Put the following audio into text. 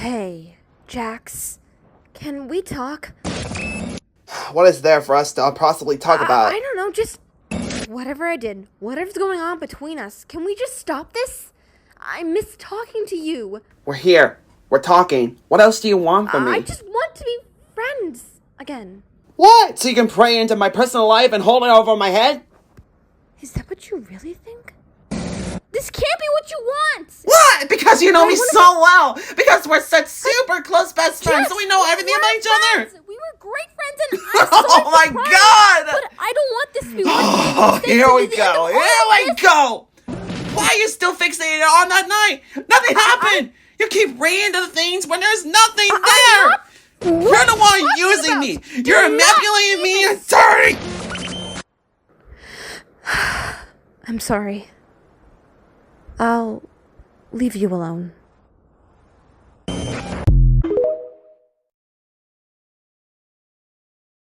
Hey, Jax, can we talk? What is there for us to possibly talk about? I don't know, just whatever I did, whatever's going on between us, can we just stop this? I miss talking to you. We're here. We're talking. What else do you want from I me? just want to be friends again. What? So you can pry into my personal life and hold it over my head? Is that what you really think? This can't be what you want! What? Because you know me wanna so well. Because we're such super close best friends, so we know everything about each other. We were great friends and I'm Oh sorry my for crying, God! But I don't want this to be one Oh, big here we mistake to go. the end of Here all we this. go. Why are you still fixated on that night? Nothing happened. You keep reading into the things when there's nothing there. You're the one using me. You're manipulating me. You're dirty. I'm sorry. I'll leave you alone.